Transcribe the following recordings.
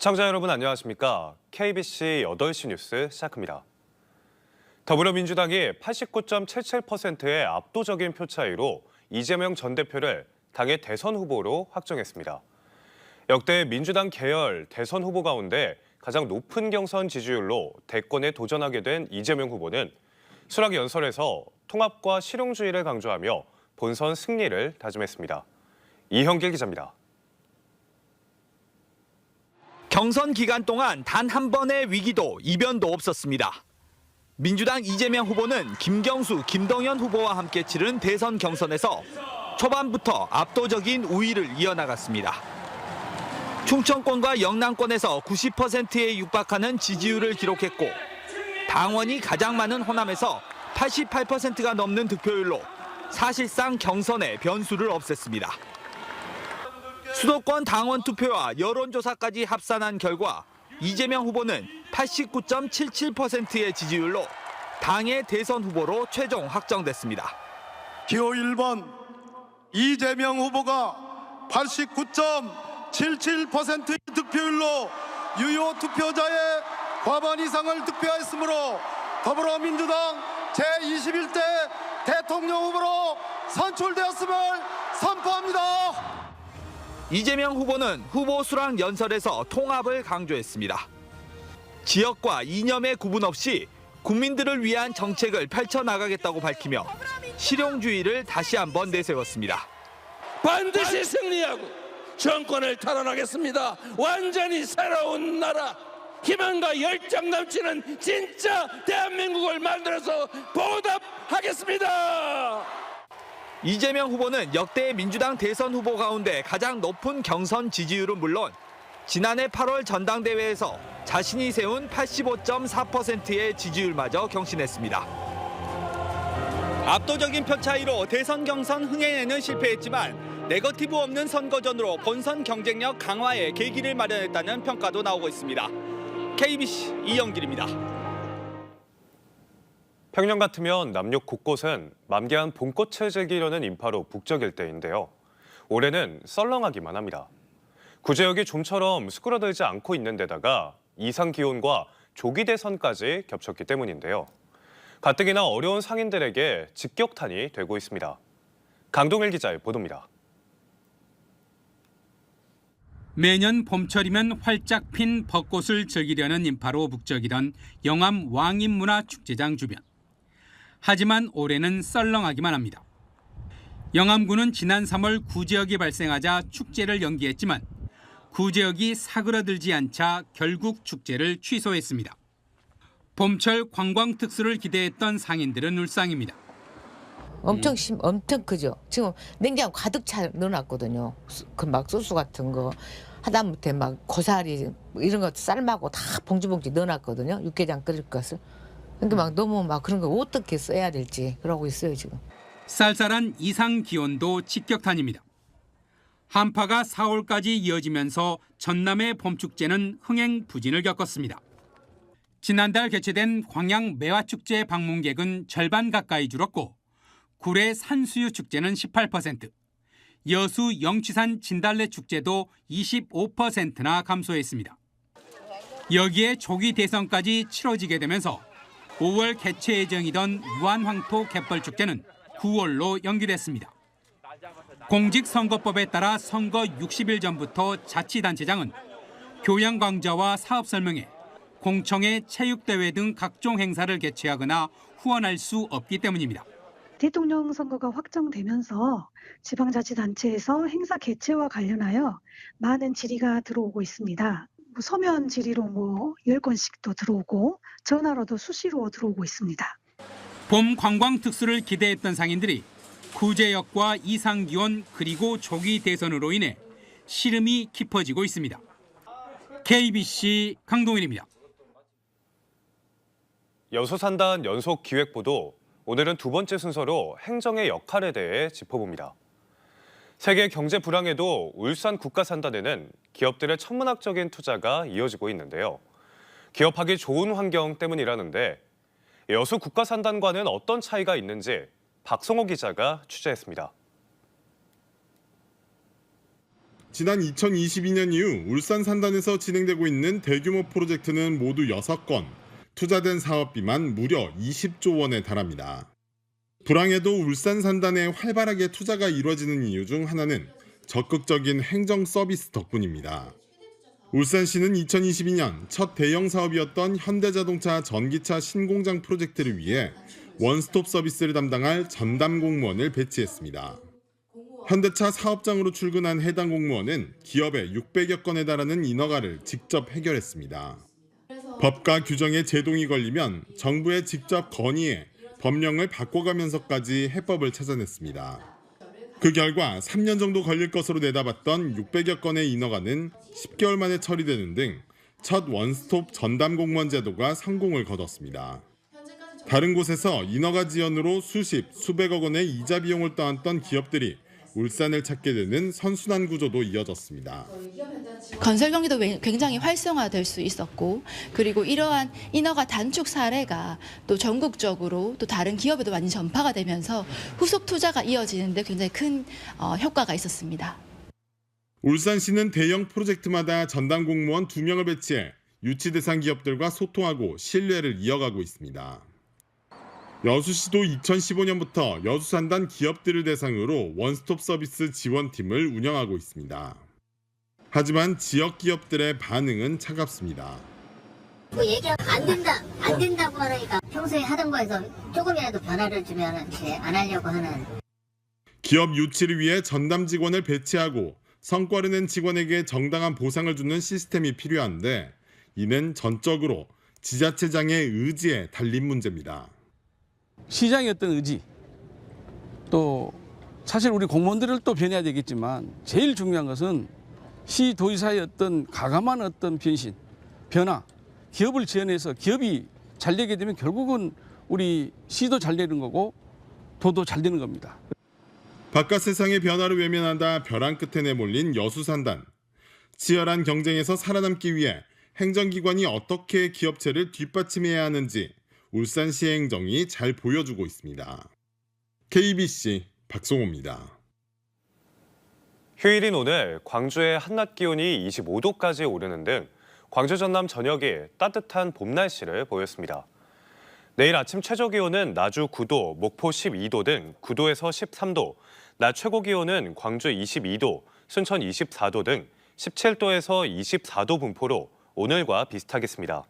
시청자 여러분 안녕하십니까? KBC 8시 뉴스 시작합니다. 더불어민주당이 89.77%의 압도적인 표 차이로 이재명 전 대표를 당의 대선 후보로 확정했습니다. 역대 민주당 계열 대선 후보 가운데 가장 높은 경선 지지율로 대권에 도전하게 된 이재명 후보는 수락 연설에서 통합과 실용주의를 강조하며 본선 승리를 다짐했습니다. 이형길 기자입니다. 경선 기간 동안 단 한 번의 위기도 이변도 없었습니다. 민주당 이재명 후보는 김경수, 김동연 후보와 함께 치른 대선 경선에서 초반부터 압도적인 우위를 이어나갔습니다. 충청권과 영남권에서 90%에 육박하는 지지율을 기록했고 당원이 가장 많은 호남에서 88%가 넘는 득표율로 사실상 경선의 변수를 없앴습니다. 수도권 당원 투표와 여론조사까지 합산한 결과 이재명 후보는 89.77%의 지지율로 당의 대선 후보로 최종 확정됐습니다. 기호 1번 이재명 후보가 89.77%의 득표율로 유효 투표자의 과반 이상을 득표했으므로 더불어민주당 제21대 대통령 후보로 선출되었음을 선포합니다. 이재명 후보는 후보 수락 연설에서 통합을 강조했습니다. 지역과 이념의 구분 없이 국민들을 위한 정책을 펼쳐나가겠다고 밝히며 실용주의를 다시 한번 내세웠습니다. 반드시 승리하고 정권을 탈환하겠습니다. 완전히 새로운 나라, 희망과 열정 넘치는 진짜 대한민국을 만들어서 보답하겠습니다. 이재명 후보는 역대 민주당 대선 후보 가운데 가장 높은 경선 지지율은 물론 지난해 8월 전당대회에서 자신이 세운 85.4%의 지지율마저 경신했습니다. 압도적인 표 차이로 대선 경선 흥행에는 실패했지만 네거티브 없는 선거전으로 본선 경쟁력 강화에 계기를 마련했다는 평가도 나오고 있습니다. KBC 이영길입니다. 평년 같으면 남녘 곳곳은 만개한 봄꽃을 즐기려는 인파로 북적일 때인데요. 올해는 썰렁하기만 합니다. 구제역이 좀처럼 수그러들지 않고 있는 데다가 이상 기온과 조기 대선까지 겹쳤기 때문인데요. 가뜩이나 어려운 상인들에게 직격탄이 되고 있습니다. 강동일 기자의 보도입니다. 매년 봄철이면 활짝 핀 벚꽃을 즐기려는 인파로 북적이던 영암 왕인문화축제장 주변. 하지만 올해는 썰렁하기만 합니다. 영암구는 지난 3월 구제역이 발생하자 축제를 연기했지만 구제역이 사그러들지 않자 결국 축제를 취소했습니다. 봄철 관광 특수를 기대했던 상인들은 울상입니다. 엄청 크죠. 지금 냉장고 가득 차 넣어놨거든요. 그 막 소스 같은 거 하다못해 막 고사리 이런 거 삶하고 다 봉지봉지 넣어놨거든요. 육개장 끓일 것을. 근데 막 너무 막 그런 거 어떻게 써야 될지 그러고 있어요 지금. 쌀쌀한 이상 기온도 직격탄입니다. 한파가 4월까지 이어지면서 전남의 봄축제는 흥행 부진을 겪었습니다. 지난달 개최된 광양 매화축제 방문객은 절반 가까이 줄었고 구례 산수유 축제는 18%, 여수 영취산 진달래 축제도 25%나 감소했습니다. 여기에 조기 대선까지 치러지게 되면서 5월 개최 예정이던 유한황토 갯벌축제는 9월로 연기됐습니다. 공직선거법에 따라 선거 60일 전부터 자치단체장은 교양강좌와 사업설명회, 공청회, 체육대회 등 각종 행사를 개최하거나 후원할 수 없기 때문입니다. 대통령 선거가 확정되면서 지방자치단체에서 행사 개최와 관련하여 많은 질의가 들어오고 있습니다. 서면 질의로 10건씩도 들어오고 전화로도 수시로 들어오고 있습니다. 봄 관광 특수를 기대했던 상인들이 구제역과 이상기온 그리고 조기 대선으로 인해 시름이 깊어지고 있습니다. KBC 강동일입니다. 여수산단 연속 기획보도 오늘은 두 번째 순서로 행정의 역할에 대해 짚어봅니다. 세계 경제 불황에도 울산 국가산단에는 기업들의 천문학적인 투자가 이어지고 있는데요. 기업하기 좋은 환경 때문이라는데 여수 국가산단과는 어떤 차이가 있는지 박성호 기자가 취재했습니다. 지난 2022년 이후 울산 산단에서 진행되고 있는 대규모 프로젝트는 모두 6건, 투자된 사업비만 무려 20조 원에 달합니다. 불황에도 울산 산단에 활발하게 투자가 이루어지는 이유 중 하나는 적극적인 행정 서비스 덕분입니다. 울산시는 2022년 첫 대형 사업이었던 현대자동차 전기차 신공장 프로젝트를 위해 원스톱 서비스를 담당할 전담 공무원을 배치했습니다. 현대차 사업장으로 출근한 해당 공무원은 기업의 600여 건에 달하는 인허가를 직접 해결했습니다. 법과 규정에 제동이 걸리면 정부에 직접 건의해 법령을 바꿔가면서까지 해법을 찾아냈습니다. 그 결과 3년 정도 걸릴 것으로 내다봤던 600여 건의 인허가는 10개월 만에 처리되는 등 첫 원스톱 전담 공무원 제도가 성공을 거뒀습니다. 다른 곳에서 인허가 지연으로 수십, 수백억 원의 이자 비용을 떠안던 기업들이 울산을 찾게 되는 선순환 구조도 이어졌습니다. 건설 경기도 굉장히 활성화될 수 있었고, 그리고 이러한 인허가 단축 사례가 또 전국적으로 또 다른 기업에도 많이 전파가 되면서 후속 투자가 이어지는데 굉장히 큰 효과가 있었습니다. 울산시는 대형 프로젝트마다 전담 공무원 2명을 배치해 유치 대상 기업들과 소통하고 신뢰를 이어가고 있습니다. 여수시도 2015년부터 여수산단 기업들을 대상으로 원스톱 서비스 지원팀을 운영하고 있습니다. 하지만 지역 기업들의 반응은 차갑습니다. 뭐 얘기가 안 된다고 하니까 평소에 하던 거에서 조금이라도 변화를 주면 이제 안 하려고 하는. 기업 유치를 위해 전담 직원을 배치하고 성과를 낸 직원에게 정당한 보상을 주는 시스템이 필요한데 이는 전적으로 지자체장의 의지에 달린 문제입니다. 시장의 어떤 의지, 또 사실 우리 공무원들을 또 변해야 되겠지만 제일 중요한 것은 시 도지사의 어떤 가감한 어떤 변신, 변화, 기업을 지원해서 기업이 잘 되게 되면 결국은 우리 시도 잘 되는 거고 도도 잘 되는 겁니다. 바깥 세상의 변화를 외면하다 벼랑 끝에 내몰린 여수산단. 치열한 경쟁에서 살아남기 위해 행정기관이 어떻게 기업체를 뒷받침해야 하는지 울산시 행정이 잘 보여주고 있습니다. KBC 박송호입니다. 휴일인 오늘 광주의 한낮 기온이 25도까지 오르는 등 광주 전남 전역이 따뜻한 봄 날씨를 보였습니다. 내일 아침 최저 기온은 나주 9도, 목포 12도 등 9도에서 13도, 낮 최고 기온은 광주 22도, 순천 24도 등 17도에서 24도 분포로 오늘과 비슷하겠습니다.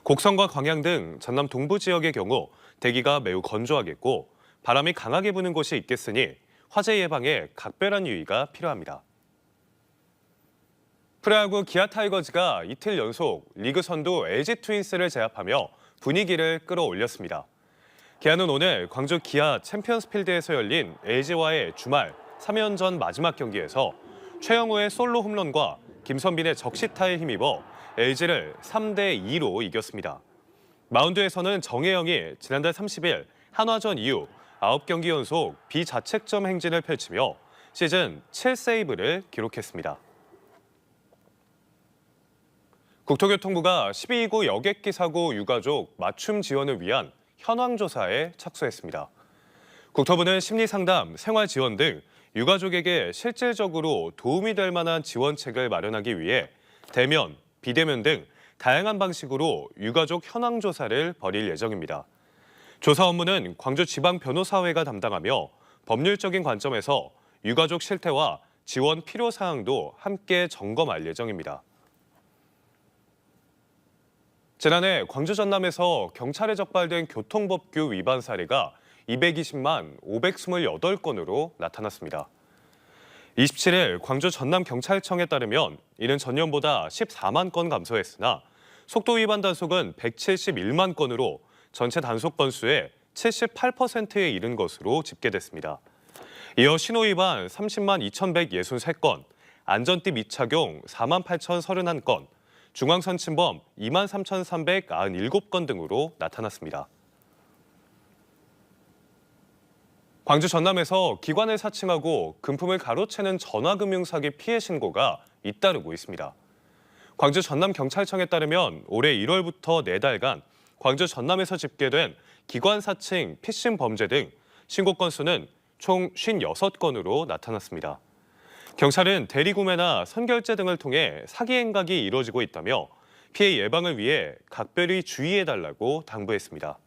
곡성과 광양 등 전남 동부 지역의 경우 대기가 매우 건조하겠고 바람이 강하게 부는 곳이 있겠으니 화재 예방에 각별한 유의가 필요합니다. 프로야구 기아 타이거즈가 이틀 연속 리그 선두 LG 트윈스를 제압하며 분위기를 끌어올렸습니다. 기아는 오늘 광주 기아 챔피언스필드에서 열린 LG와의 주말 3연전 마지막 경기에서 최영우의 솔로 홈런과 김선빈의 적시타에 힘입어 LG를 3대2로 이겼습니다. 마운드에서는 정혜영이 지난달 30일 한화전 이후 9경기 연속 비자책점 행진을 펼치며 시즌 7세이브를 기록했습니다. 국토교통부가 12.29 여객기 사고 유가족 맞춤 지원을 위한 현황조사에 착수했습니다. 국토부는 심리상담, 생활지원 등 유가족에게 실질적으로 도움이 될 만한 지원책을 마련하기 위해 대면, 비대면 등 다양한 방식으로 유가족 현황조사를 벌일 예정입니다. 조사 업무는 광주지방변호사회가 담당하며 법률적인 관점에서 유가족 실태와 지원 필요사항도 함께 점검할 예정입니다. 지난해 광주 전남에서 경찰에 적발된 교통법규 위반 사례가 220만 528건으로 나타났습니다. 27일 광주 전남경찰청에 따르면 이는 전년보다 14만 건 감소했으나 속도 위반 단속은 171만 건으로 전체 단속 건수의 78%에 이른 것으로 집계됐습니다. 이어 신호 위반 30만 2,163건, 안전띠 미착용 4만 8,031건, 중앙선 침범 2만 3,397건 등으로 나타났습니다. 광주 전남에서 기관을 사칭하고 금품을 가로채는 전화금융사기 피해 신고가 잇따르고 있습니다. 광주 전남경찰청에 따르면 올해 1월부터 4달간 광주 전남에서 집계된 기관 사칭, 피싱 범죄 등 신고 건수는 총 56건으로 나타났습니다. 경찰은 대리구매나 선결제 등을 통해 사기 행각이 이루어지고 있다며 피해 예방을 위해 각별히 주의해달라고 당부했습니다.